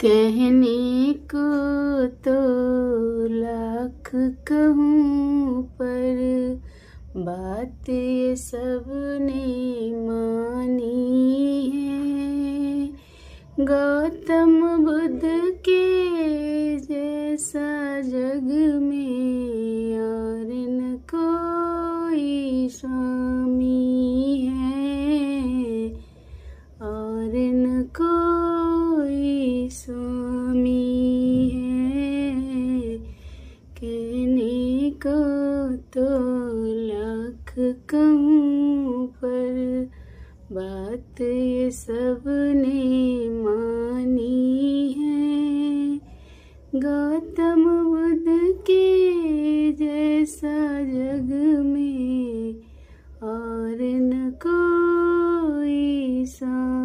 कहने को तो लाख कहूँ पर बात ये सबने मानी है। गौतम बुद्ध के जैसा जग में और न कोई स्वामी है, और न कोई स्वामी है। कहने को तो लाख कहूँ पर बात ये सबने मानी है। गौतम बुद्ध के जैसा जग में और न कोई स्वामी